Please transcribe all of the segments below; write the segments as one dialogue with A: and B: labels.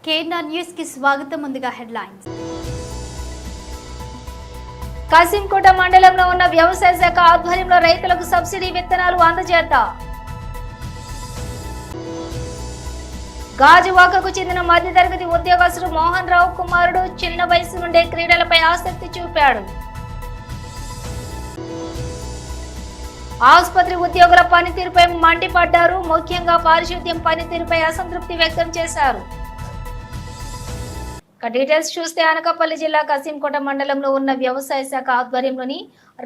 A: KNR news కి స్వాగతం. ముందుగా హెడ్లైన్స్. కాసింకోట మండలంలో ఉన్న వ్యవసాయ శాఖ ఆధ్వర్యంలో రైతులకు సబ్సిడీ విత్తనాలు అందజేత. గాజువాకకు చెందిన మధ్యతరగతి ఉద్యోగస్తుడు మోహన్ రావు కుమారుడు చిన్న వయసు నుండే క్రీడలపై ఆసక్తి చూపాడు. ఆసుపత్రి ఉద్యోగుల పనితీరుపై మండిపడ్డారు. ముఖ్యంగా పారిశుద్ధ్యం పనితీరుపై అసంతృప్తి వ్యక్తం చేశారు. డీటెయిల్స్ చూస్తే అనకాపల్లి జిల్లా కాసింకోట మండలంలో ఉన్న వ్యవసాయ శాఖ ఆధ్వర్యంలోని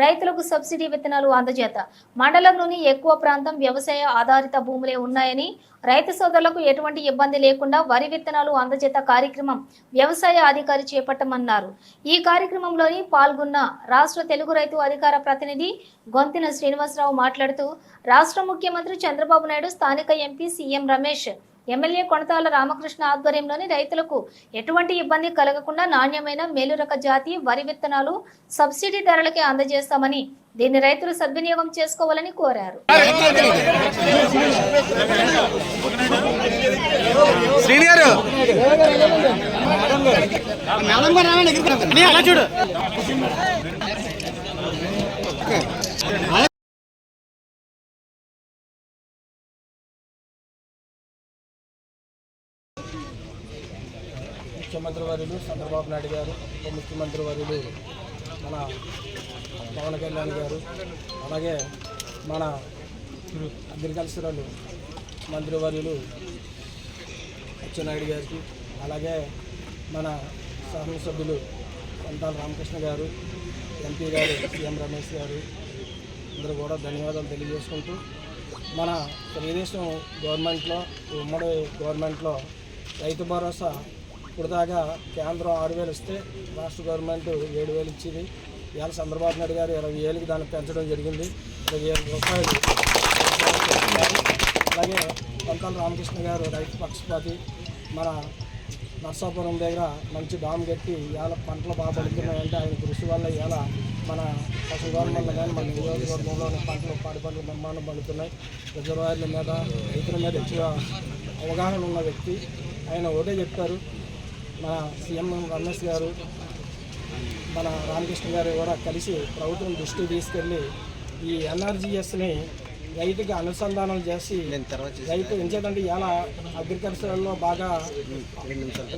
A: రైతులకు సబ్సిడీ విత్తనాలు అందజేత. మండలంలోని ఎక్కువ ప్రాంతం వ్యవసాయ ఆధారిత భూములే ఉన్నాయని రైతు సోదరులకు ఎటువంటి ఇబ్బంది లేకుండా వరి విత్తనాలు అందజేత కార్యక్రమం వ్యవసాయ అధికారి చేపట్టమన్నారు. ఈ కార్యక్రమంలోని పాల్గొన్న రాష్ట్ర తెలుగు రైతు అధికార ప్రతినిధి గొంతిన శ్రీనివాసరావు మాట్లాడుతూ రాష్ట్ర ముఖ్యమంత్రి చంద్రబాబు నాయుడు, స్థానిక MP CM Ramesh, MLA Konathala Ramakrishna ఆధ్వర్యంలోని రైతులకు ఎటువంటి ఇబ్బంది కలగకుండా నాణ్యమైన మేలురక జాతి వరి విత్తనాలు సబ్సిడీ ధరలకే అందజేస్తామని, దీన్ని రైతులు సద్వినియోగం చేసుకోవాలని కోరారు.
B: ముఖ్యమంత్రి వర్యులు చంద్రబాబు నాయుడు గారు, ఉప ముఖ్యమంత్రి వర్యులు మన పవన్ కళ్యాణ్ గారు, అలాగే మన అగ్రికల్చరల్ మంత్రి వర్యులు అచ్చెన్నాయుడు గారికి, అలాగే మన శాసనసభ్యులు కొంతాల రామకృష్ణ గారు, ఎంపీ గారు సీఎం రమేష్ గారు అందరూ కూడా ధన్యవాదాలు తెలియజేసుకుంటూ, మన తెలుగుదేశం గవర్నమెంట్లో, ఉమ్మడి గవర్నమెంట్లో రైతు భరోసా ఇప్పుడు దాకా కేంద్రం 6,000 ఇస్తే రాష్ట్ర గవర్నమెంట్ 7,000 ఇచ్చింది. ఇవాళ చంద్రబాబు నాయుడు గారు 20,000కి దాన్ని పెంచడం జరిగింది. 20,000 రూపాయలు. అలాగే కొంతాల రామకృష్ణ గారు రైతు పక్షపాతి, మన నర్సాపురం దగ్గర మంచి డామ్ కట్టి ఇవాళ పంటలు బాగా పడుతున్నాయంటే ఆయన కృషి వల్ల ఇవాళ మన పశు గవర్నమెంట్లో కానీ మన నియోజకవర్గంలోని పంటలు పాడి పంటలు నిర్మాణం పడుతున్నాయి. రిజర్వాయర్ల మీద, రైతుల మీద ఎక్కువ అవగాహన ఉన్న వ్యక్తి. ఆయన ఒకటే చెప్పారు, మన సీఎం రమేష్ గారు, మన రామకృష్ణ గారు కూడా కలిసి ప్రభుత్వం దృష్టికి తీసుకెళ్ళి ఈ ఎన్ఆర్జీఎస్ని రైతుకి అనుసంధానం చేసి, రైతు ఎంచేదంటే ఇలా అగ్రికల్చర్లో బాగా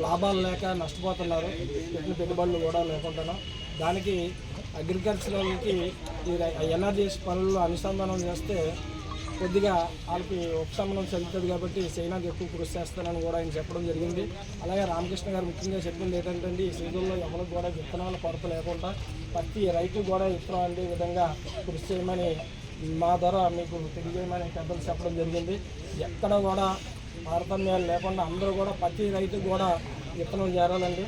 B: లాభాలు లేక నష్టపోతున్నారు, పెట్టిన పెట్టుబడులు కూడా లేకుండా, దానికి అగ్రికల్చర్కి ఈ ఎన్ఆర్జీఎస్ పనుల్లో అనుసంధానం చేస్తే కొద్దిగా వాళ్ళకి ఉపశమనం చెందుతుంది. కాబట్టి చైనాకి ఎక్కువ కృషి చేస్తానని కూడా ఆయన చెప్పడం జరిగింది. అలాగే రామకృష్ణ గారు ముఖ్యంగా చెప్పింది ఏంటంటే, ఈ సీజన్లో ఎవరికి కూడా విత్తనాల కొరత లేకుండా ప్రతి రైతు కూడా విత్తనం అందే విధంగా కృషి చేయమని మా ద్వారా మీకు తెలియజేయమని పెద్దలు చెప్పడం జరిగింది. ఎక్కడ కూడా తారతమ్యాలు లేకుండా అందరూ కూడా ప్రతి రైతు కూడా విత్తనం చేరాలండి.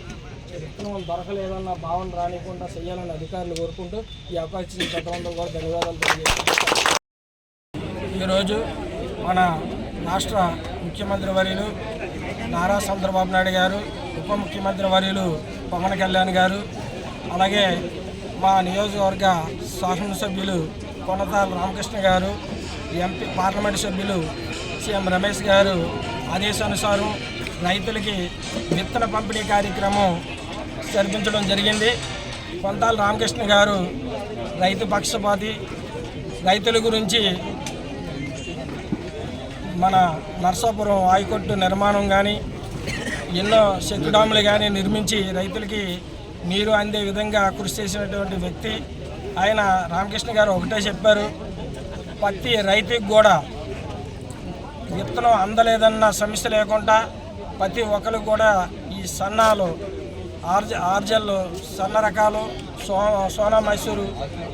B: విత్తనం దొరకలేదన్న భావన రానికుండా చేయాలని అధికారులు కోరుకుంటూ ఈ అవకాశం పెద్దలందరూ కూడా ధన్యవాదాలు తెలియజేస్తారు. ఈరోజు మన రాష్ట్ర ముఖ్యమంత్రి వర్యులు నారా చంద్రబాబు నాయుడు గారు, ఉప ముఖ్యమంత్రి వర్యులు పవన్ కళ్యాణ్ గారు, అలాగే మా నియోజకవర్గ శాసనసభ్యులు కొణతాల రామకృష్ణ గారు, ఎంపీ పార్లమెంటు సభ్యులు సీఎం రమేష్ గారు ఆదేశానుసారం రైతులకి విత్తన పంపిణీ కార్యక్రమం జరిపించడం జరిగింది. కొంతాల రామకృష్ణ గారు రైతు పక్షపాతి, రైతుల గురించి మన నర్సాపురం ఆయకట్టు నిర్మాణం కానీ, ఎన్నో చెక్ డ్యాములు కానీ నిర్మించి రైతులకి నీరు అందే విధంగా కృషి చేసినటువంటి వ్యక్తి ఆయన. రామకృష్ణ గారు ఒకటే చెప్పారు, ప్రతి రైతుకి కూడా విత్తనం అందలేదన్న సమస్య లేకుండా ప్రతి ఒక్కరికి కూడా ఈ సన్నాలు, ఆర్జల్ సన్న రకాలు, సోనా మైసూరు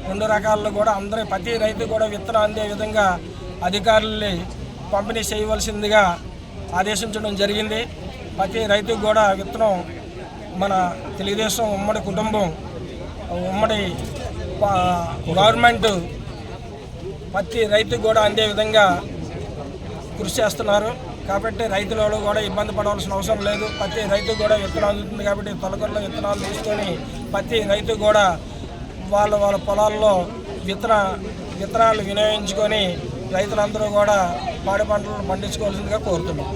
B: 2 రకాల్లో కూడా అందరూ ప్రతి రైతు కూడా విత్తనం అందే విధంగా అధికారుల్ని పంపిణీ చేయవలసిందిగా ఆదేశించడం జరిగింది. ప్రతి రైతుకు కూడా విత్తనం మన తెలుగుదేశం ఉమ్మడి కుటుంబం, ఉమ్మడి గవర్నమెంట్ ప్రతి రైతుకు కూడా అందే విధంగా కృషి చేస్తున్నారు. కాబట్టి రైతులు కూడా ఇబ్బంది పడవలసిన అవసరం లేదు. ప్రతి రైతు కూడా విత్తనాలు అందుతుంది. కాబట్టి తొలకల్లో విత్తనాలు తీసుకొని ప్రతి రైతు కూడా వాళ్ళ పొలాల్లో విత్తనాలు వినియోగించుకొని రైతులందరూ కూడా పాడి పంటలను పండించుకోవాల్సిందిగా కోరుతున్నాం.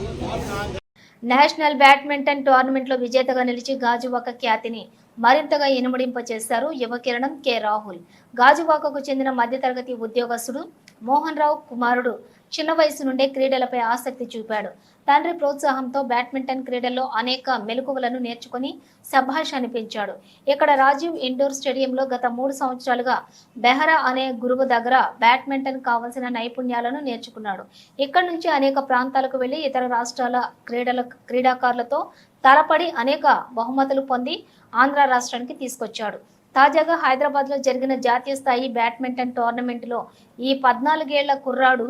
A: నేషనల్ బ్యాడ్మింటన్ టోర్నమెంట్లో విజేతగా నిలిచి గాజువాక ఖ్యాతిని మరింతగా ఇనుమడింపచేశారు యువకిరణం కె రాహుల్. గాజువాకకు చెందిన మధ్యతరగతి ఉద్యోగస్తుడు మోహన్ రావు కుమారుడు చిన్న వయసు నుండే క్రీడలపై ఆసక్తి చూపాడు. తండ్రి ప్రోత్సాహంతో బ్యాడ్మింటన్ క్రీడల్లో అనేక మెలకువలను నేర్చుకుని శభాష్ అనిపించాడు. ఇక్కడ రాజీవ్ ఇండోర్ స్టేడియంలో గత 3 సంవత్సరాలుగా బెహరా అనే గురువు దగ్గర బ్యాడ్మింటన్ కావలసిన నైపుణ్యాలను నేర్చుకున్నాడు. ఇక్కడి నుంచి అనేక ప్రాంతాలకు వెళ్లి ఇతర రాష్ట్రాల క్రీడాకారులతో తలపడి అనేక బహుమతులు పొంది ఆంధ్ర రాష్ట్రానికి తీసుకొచ్చాడు. తాజాగా హైదరాబాద్లో జరిగిన జాతీయ స్థాయి బ్యాడ్మింటన్ టోర్నమెంట్లో ఈ 14 ఏళ్ల కుర్రాడు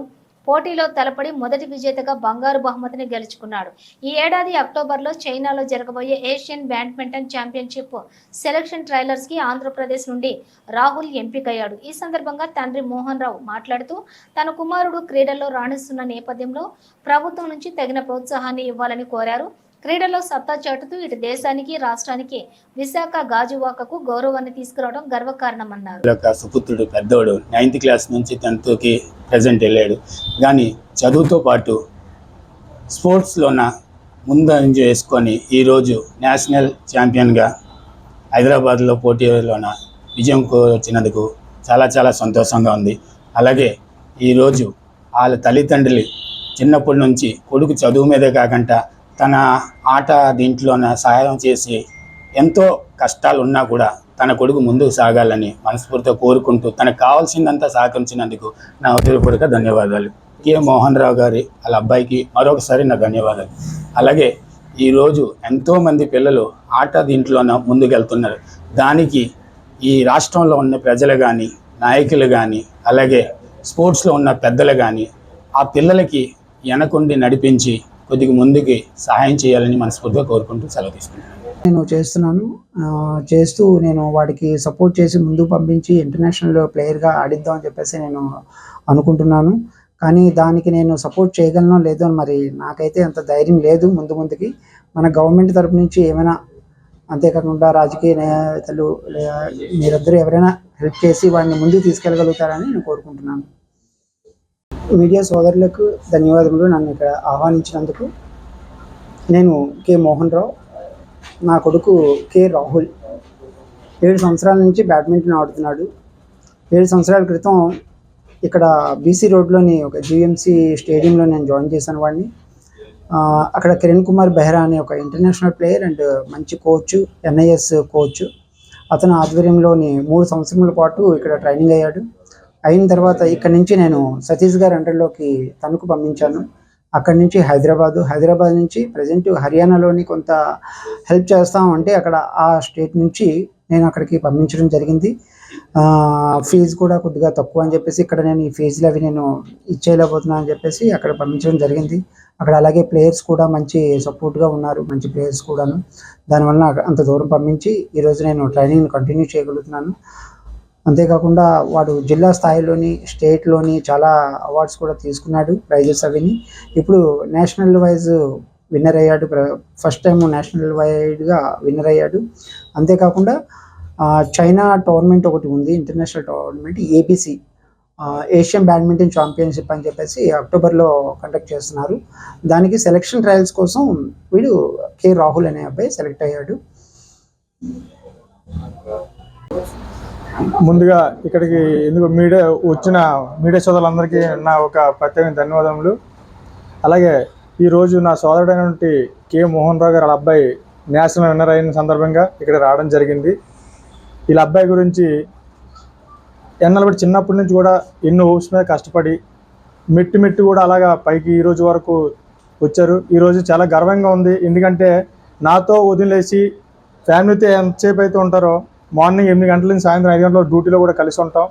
A: పోటీలో తలపడి మొదటి విజేతగా బంగారు బహుమతిని గెలుచుకున్నాడు. ఈ ఏడాది అక్టోబర్లో చైనాలో జరగబోయే ఏషియన్ బ్యాడ్మింటన్ ఛాంపియన్షిప్ సెలక్షన్ ట్రయలర్స్ కి ఆంధ్రప్రదేశ్ నుండి రాహుల్ ఎంపికయ్యాడు. ఈ సందర్భంగా తండ్రి మోహన్ రావు మాట్లాడుతూ తన కుమారుడు క్రీడల్లో రాణిస్తున్న నేపథ్యంలో ప్రభుత్వం నుంచి తగిన ప్రోత్సాహాన్ని ఇవ్వాలని కోరారు. క్రీడల్లో సత్తా చాటుతూ ఇటు దేశానికి రాష్ట్రానికి విశాఖ గాజువాకకు గౌరవాన్ని తీసుకురావడం గర్వకారణమన్నారు.
C: సుపుత్రుడు పెద్దోడు 9th క్లాస్ నుంచి 10th ప్రజెంట్ వెళ్ళాడు. కానీ చదువుతో పాటు స్పోర్ట్స్లోన ముందంజ వేసుకొని ఈరోజు నేషనల్ ఛాంపియన్గా హైదరాబాద్లో పోటీలోన విజయం వచ్చినందుకు చాలా చాలా సంతోషంగా ఉంది. అలాగే ఈరోజు వాళ్ళ తల్లిదండ్రులు చిన్నప్పటి నుంచి కొడుకు చదువు మీదే కాకుండా తన ఆట దీంట్లోన సహాయం చేసి ఎంతో కష్టాలు ఉన్నా కూడా తన కొడుకు ముందుకు సాగాలని మనస్ఫూర్తిగా కోరుకుంటూ తనకు కావాల్సిందంతా సహకరించినందుకు నా హృదయపూర్వక ధన్యవాదాలు. కె మోహన్ రావు గారి వాళ్ళ అబ్బాయికి మరొకసారి నా ధన్యవాదాలు. అలాగే ఈరోజు ఎంతోమంది పిల్లలు ఆట దీంట్లోన ముందుకెళ్తున్నారు. దానికి ఈ రాష్ట్రంలో ఉన్న ప్రజలు కానీ నాయకులు కానీ అలాగే స్పోర్ట్స్లో ఉన్న పెద్దలు కానీ ఆ పిల్లలకి వెనకుండి నడిపించి కొద్దిగా ముందుకి సహాయం చేయాలని మనస్ఫూర్తిగా కోరుకుంటూ సెలవు తీసుకుంటున్నాను.
D: నేను చేస్తూ నేను వాడికి సపోర్ట్ చేసి ముందుకు పంపించి ఇంటర్నేషనల్ ప్లేయర్గా ఆడిద్దామని చెప్పేసి నేను అనుకుంటున్నాను. కానీ దానికి నేను సపోర్ట్ చేయగలనో లేదో మరి నాకైతే అంత ధైర్యం లేదు. ముందుకి మన గవర్నమెంట్ తరపు నుంచి ఏమైనా, అంతేకాకుండా రాజకీయ నేతలు మీరందరూ ఎవరైనా హెల్ప్ చేసి వాడిని ముందుకు తీసుకెళ్ళగలుగుతారని నేను కోరుకుంటున్నాను. మీడియా సోదరులకు ధన్యవాదములు. నన్ను ఇక్కడ ఆహ్వానించినందుకు. నేను కె మోహన్ రావు, నా కొడుకు కె రాహుల్ 7 సంవత్సరాల నుంచి బ్యాడ్మింటన్ ఆడుతున్నాడు. 7 సంవత్సరాల క్రితం ఇక్కడ బీసీ రోడ్లోని ఒక జిఎంసి స్టేడియంలో నేను జాయిన్ చేశాను వాడిని. అక్కడ కిరణ్ కుమార్ బెహ్రా అనే ఒక ఇంటర్నేషనల్ ప్లేయర్ అండ్ మంచి కోచ్, NIS కోచ్, అతని ఆధ్వర్యంలోని 3 సంవత్సరాల పాటు ఇక్కడ ట్రైనింగ్ అయ్యాడు. అయిన తర్వాత ఇక్కడ నుంచి నేను సతీష్ గారి అండర్లోకి తణుకు పంపించాను. అక్కడి నుంచి హైదరాబాద్ నుంచి ప్రజెంట్ హర్యానాలోని కొంత హెల్ప్ చేస్తామంటే అక్కడ ఆ స్టేట్ నుంచి నేను అక్కడికి పంపించడం జరిగింది. ఫీజు కూడా కొద్దిగా తక్కువ అని చెప్పేసి ఇక్కడ నేను ఈ ఫీజులు అవి నేను ఇచ్చేయలేకపోతున్నాను అని చెప్పేసి అక్కడ పంపించడం జరిగింది. అక్కడ అలాగే ప్లేయర్స్ కూడా మంచి సపోర్ట్గా ఉన్నారు, మంచి ప్లేయర్స్ కూడాను. దానివల్ల అంత దూరం పంపించి ఈరోజు నేను ట్రైనింగ్ కంటిన్యూ చేయగలుగుతున్నాను. అంతేకాకుండా వాడు జిల్లా స్థాయిలోని, స్టేట్లోని చాలా అవార్డ్స్ కూడా తీసుకున్నాడు, ప్రైజెస్ అవిని. ఇప్పుడు నేషనల్ వైజ్ విన్నర్ అయ్యాడు. ఫస్ట్ టైం నేషనల్ వైడ్గా విన్నర్ అయ్యాడు. అంతేకాకుండా చైనా టోర్నమెంట్ ఒకటి ఉంది, international tournament ABC Asian badminton championship అని చెప్పేసి అక్టోబర్లో కండక్ట్ చేస్తున్నారు. దానికి సెలక్షన్ ట్రయల్స్ కోసం వీడు కె రాహుల్ అనే అబ్బాయి సెలెక్ట్ అయ్యాడు.
E: ముందుగా ఇక్కడికి ఎందుకు వచ్చిన మీడియా సోదరులందరికీ నా ఒక ప్రత్యేక ధన్యవాదములు. అలాగే ఈరోజు నా సోదరుడైనటువంటి కె మోహన్ రావు గారు వాళ్ళ అబ్బాయి నేషనల్ విన్నర్ అయిన సందర్భంగా ఇక్కడ రావడం జరిగింది. వీళ్ళ అబ్బాయి గురించి ఎన్నెలబడి చిన్నప్పటి నుంచి కూడా ఎన్నో హోప్స్ మీద కష్టపడి మెట్టు కూడా అలాగా పైకి ఈరోజు వరకు వచ్చారు. ఈరోజు చాలా గర్వంగా ఉంది. ఎందుకంటే నాతో వదిలేసి ఫ్యామిలీతో ఎంతసేపు అయితే ఉంటారో మార్నింగ్ 8 గంటల నుంచి సాయంత్రం 5 గంటల డ్యూటీలో కూడా కలిసి ఉంటాం.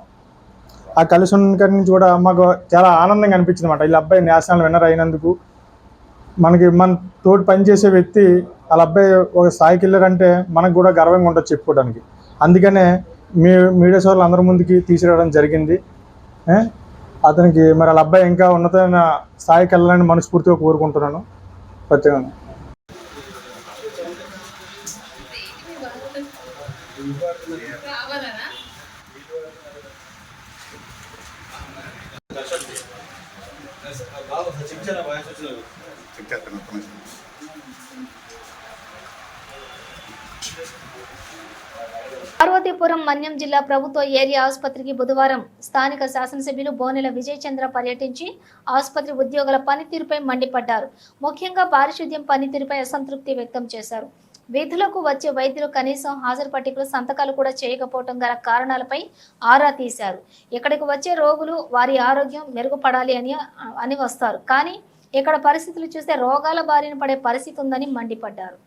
E: ఆ కలిసి ఉన్న నుంచి కూడా మాకు చాలా ఆనందంగా అనిపించింది అన్నమాట. వీళ్ళ అబ్బాయి నేషనల్ విన్నర్ అయినందుకు. మన తోటి పనిచేసే వ్యక్తి వాళ్ళ అబ్బాయి ఒక స్థాయికి వెళ్ళారంటే మనకు కూడా గర్వంగా ఉంటుంది చెప్పుకోవడానికి. అందుకనే మీడియా సోదరులు అందరి ముందుకి తీసుకురావడం జరిగింది. అతనికి మరి వాళ్ళ అబ్బాయి ఇంకా ఉన్నతమైన స్థాయికి వెళ్ళాలని మనస్ఫూర్తిగా కోరుకుంటున్నాను ప్రత్యేకంగా.
F: చెక్ చేస్తాను.
A: పార్వతీపురం మన్యం జిల్లా ప్రభుత్వ ఏరియా ఆసుపత్రికి బుధవారం స్థానిక శాసనసభ్యులు బోనెల విజయ్ చంద్ర పర్యటించి ఆసుపత్రి ఉద్యోగుల పనితీరుపై మండిపడ్డారు. ముఖ్యంగా పారిశుద్ధ్యం పనితీరుపై అసంతృప్తి వ్యక్తం చేశారు. విధులకు వచ్చే వైద్యులు కనీసం హాజరు పట్టికలు సంతకాలు కూడా చేయకపోవడం గల కారణాలపై ఆరా తీశారు. ఇక్కడికి వచ్చే రోగులు వారి ఆరోగ్యం మెరుగుపడాలి అని వస్తారు, కానీ ఇక్కడ పరిస్థితులు చూస్తే రోగాల బారిన పడే పరిస్థితి ఉందని మండిపడ్డారు.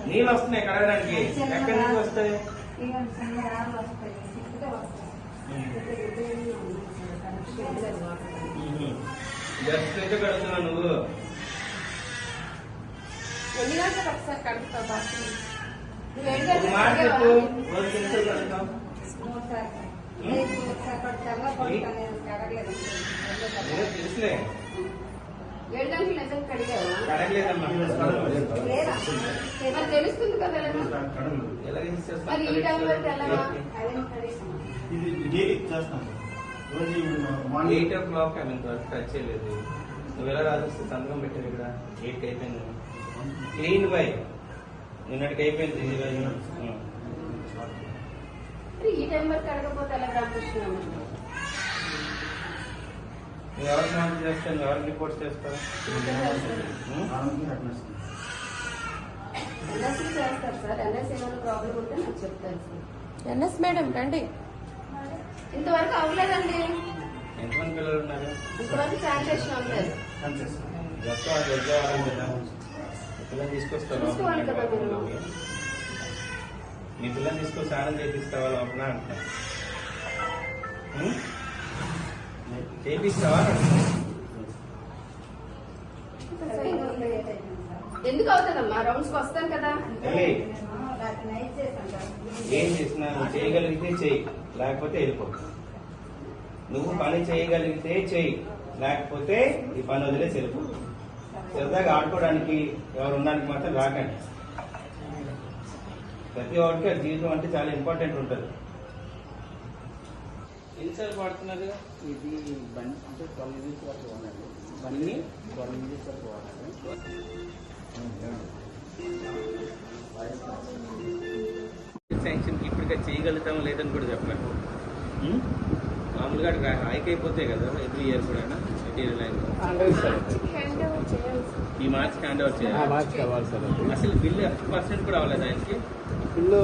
F: నీళ్ళు వస్తున్నాయి కడగడానికి, ఎక్కడి నుంచి వస్తాయి? జస్ట్ అయితే కడుగుతున్నావు నువ్వు. ఒక మాట చెప్పు, రోజు ఎంత కడుగుతావు? తెలుసులే, కడగలేదమ్మా.
G: తెలుస్తుంది కదా
F: ఎలా
C: చేస్తాం
F: 8 o'clock ఇంతవరకు టచ్ చేయలేదు. నువ్వు ఎలా రాజొస్తే సంతకం పెట్టావు ఇక్కడ 8కి అయిపోయింది. క్లీన్ బై నిన్నటికి అయిపోయింది.
G: ఈ టైం వరకు అడగకపోతే ఎలా రామకృష్ణ?
F: నువ్వు ఎవరికి మాట చేస్తావు? నువ్వు ఎవరికి రిపోర్ట్స్ చేస్తావు?
G: ఎన్ఎస్సీ చేస్తారు సార్. ఎన్ఎస్సీ ఏమైనా ప్రాబ్లం ఉంటే నాకు చెప్తారు సార్.
H: ఎన్ఎస్ మేడం రండి.
G: ఇంతవరకు అవ్వలేదండి.
F: ఎంతమంది పిల్లలు ఉన్నారు?
G: ఇంతవరకు శానిటేషన్ అవ్వలేదు.
F: పిల్లలు తీసుకొస్తావా?
G: చూసుకోవాలి కదా మీరు.
F: నీ పిల్లల్ని తీసుకొని స్నానం చేపిస్తావా లోపల అంటున్నా? చేపిస్తావా?
G: ఎందుకు అవుతుందమ్మా? రౌండ్స్ కి వస్తాను కదా.
F: ఏం చేసినా నువ్వు చేయగలిగితే చెయ్యి, లేకపోతే వెళ్ళిపో. నువ్వు పని చేయగలిగితే చెయ్యి, లేకపోతే ఈ పని వదిలేసి వెళ్ళిపో. సరదాగా ఆడుకోవడానికి ఎవరు ఉండడానికి మాత్రం రాకండి. ప్రతి ఒక్కరికి జీవితం అంటే చాలా ఇంపార్టెంట్ ఉంటుంది. ఎన్నిసార్లు వాడుతున్నారు?
B: ఇది బండి అంటే 12 minutes వరకు వాడాలి. బండి 12 minutes వరకు వాడాలి.
F: శాంక్షన్ ఇప్పటికే చేయగలుగుతాం లేదని కూడా చెప్పలేదు. మామూలుగా హైక్ అయిపోతాయి కదా ఎవ్రీ ఇయర్ కూడా మెటీరియల్ ఈ మార్చ్ హ్యాండ్ ఓవర్ చేయాలి. అసలు బిల్లు 1% కూడా అవ్వలేదు ఆయనకి.
B: బిల్లు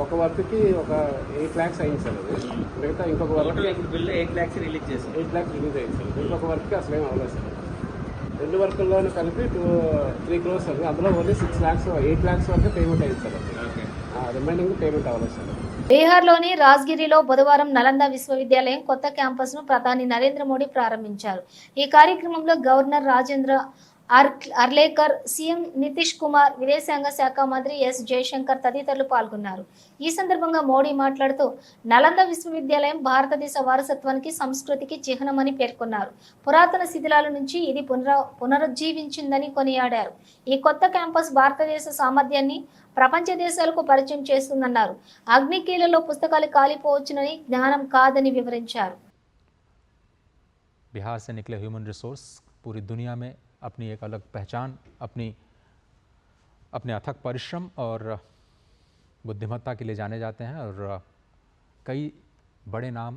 B: ఒక వర్క్కి ఒక 8 lakhs అయింది సార్. అది మిగతా ఇంకొక వర్క్
F: ఇప్పుడు బిల్లు 8 lakhs రిలీజ్ చేశారు.
B: 8 lakhs రిలీజ్ అయింది సార్. ఇంకొక వర్క్కి అసలు ఏం అవ్వలేదు సార్. 2 వర్కుల్లోనూ కలిపి 3 crores సార్. అందులో ఓన్లీ 6 lakhs 8 lakhs వరకు పేమెంట్ అయింది సార్. రిమైనింగ్ పేమెంట్ అవ్వలేదు సార్.
A: బీహార్లోని రాజ్గిరిలో బుధవారం నలంద విశ్వవిద్యాలయం కొత్త క్యాంపస్ను ప్రధాని నరేంద్ర మోడీ ప్రారంభించారు. ఈ కార్యక్రమంలో గవర్నర్ రాజేంద్ర అర్లేకర్, సీఎం నితీష్ కుమార్, విదేశాంగ శాఖ మంత్రి ఎస్ జయశంకర్ తదితరులు పాల్గొన్నారు. ఈ సందర్భంగా మోడీ మాట్లాడుతూ నలంద విశ్వవిద్యాలయం భారతదేశ వారసత్వానికి, సంస్కృతికి చిహ్నమని పేర్కొన్నారు. పురాతన శిథిలాల నుంచి ఇది పునరుజ్జీవించిందని కొనియాడారు. ఈ కొత్త క్యాంపస్ భారతదేశ సామర్థ్యాన్ని ప్రపంచ దేశాలకు పరిచయం చేస్తుందన్నారు. అగ్నికీలలో పుస్తకాలు కాలిపోవచ్చునని, జ్ఞానం కాదని వివరించారు.
I: बिहार से निकले ह्यूमन रिसोर्स पूरी दुनिया में अपनी एक अलग पहचान, अपने अथक परिश्रम और बुद्धिमत्ता के लिए जाने जाते हैं और कई बड़े नाम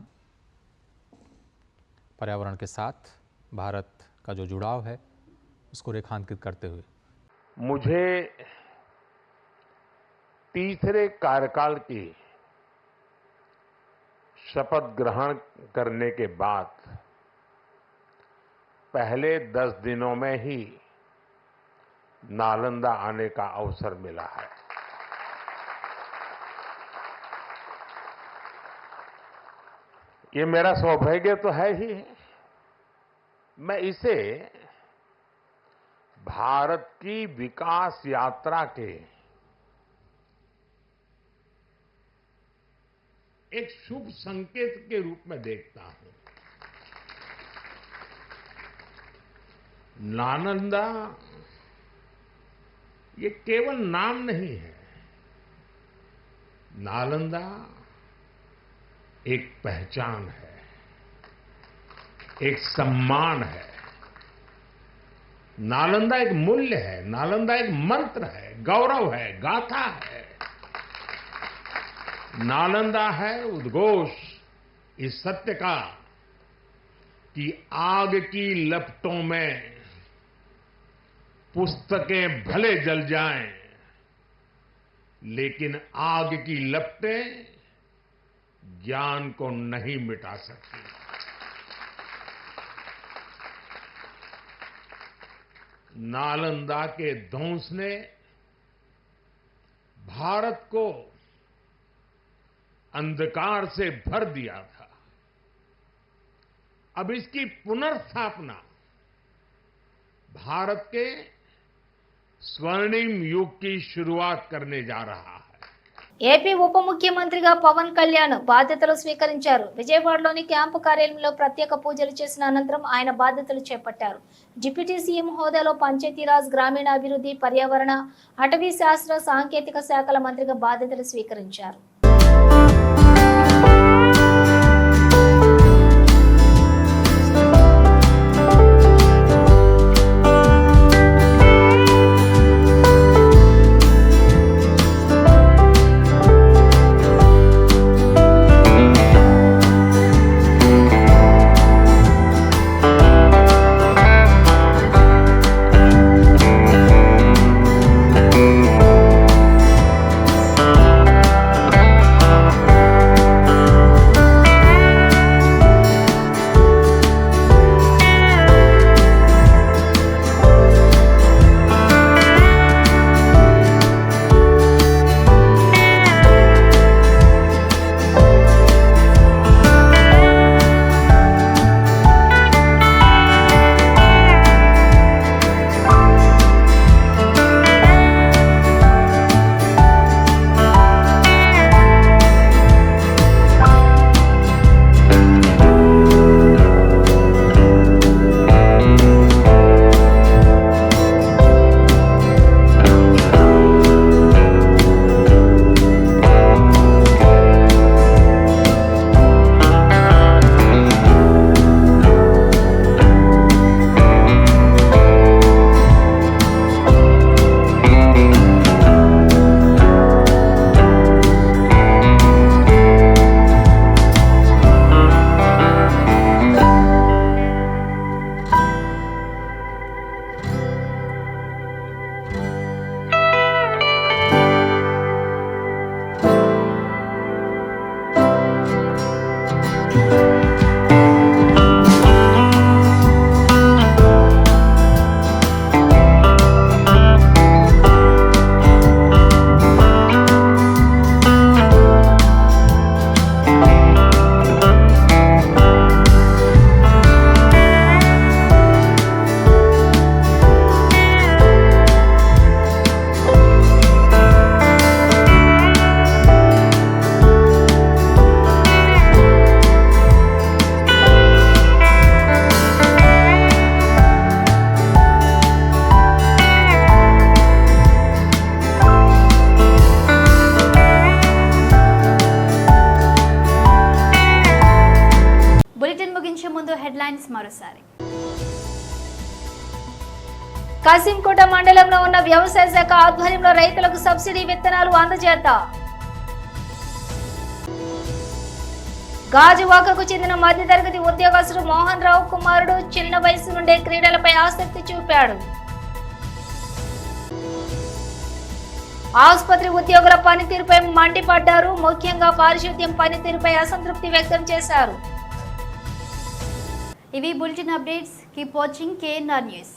I: पर्यावरण के साथ भारत का जो जुड़ाव है उसको रेखांकित करते हुए
J: मुझे तीसरे कार्यकाल की शपथ ग्रहण करने के बाद पहले 10 दिनों में ही नालंदा आने का अवसर मिला है। ये मेरा सौभाग्य तो है ही। मैं इसे भारत की विकास यात्रा के एक शुभ संकेत के रूप में देखता हूं। नालंदा ये केवल नाम नहीं है, नालंदा एक पहचान है। एक सम्मान है, नालंदा एक मूल्य है, नालंदा एक मंत्र है, गौरव है, गाथा है। नालंदा है उद्घोष इस सत्य का कि आग की लपटों में पुस्तकें भले जल जाएं, लेकिन आग की लपटें ज्ञान को नहीं मिटा सकती। नालंदा के ध्वंस ने भारत को अंधकार से भर दिया था। अब इसकी पुनर्स्थापना भारत के स्वर्णिम युग की शुरुआत करने जा रहा है।
A: ఏపీ ఉప ముఖ్యమంత్రిగా పవన్ కళ్యాణ్ బాధ్యతలు స్వీకరించారు. విజయవాడలోని క్యాంపు కార్యాలయంలో ప్రత్యేక పూజలు చేసిన అనంతరం ఆయన బాధ్యతలు చేపట్టారు. డిప్యూటీ సీఎం హోదాలో పంచాయతీరాజ్, గ్రామీణాభివృద్ధి, పర్యావరణ, అటవీ శాస్త్ర, సాంకేతిక శాఖల మంత్రిగా బాధ్యతలు స్వీకరించారు.
H: హెడ్లైన్స్ మరోసారి.
A: కాసింకోట మండలంలో ఉన్న వ్యవసాయ శాఖ ఆధ్వర్యంలో రైతులకు సబ్సిడీ విత్తనాలు అందజేత. గాజువాకకు చెందిన మధ్యతరగతి ఉద్యోగస్తుడు మోహన్ రావు కుమారుడు చిన్న వయసు నుండే క్రీడలపై ఆసక్తి చూపాడు. ఆసుపత్రి ఉద్యోగుల పనితీరుపై మండిపడ్డారు. ముఖ్యంగా పారిశుద్ధ్యం పనితీరుపై అసంతృప్తి వ్యక్తం చేశారు.
H: ఇవి bulletin updates. Keep watching KNR news.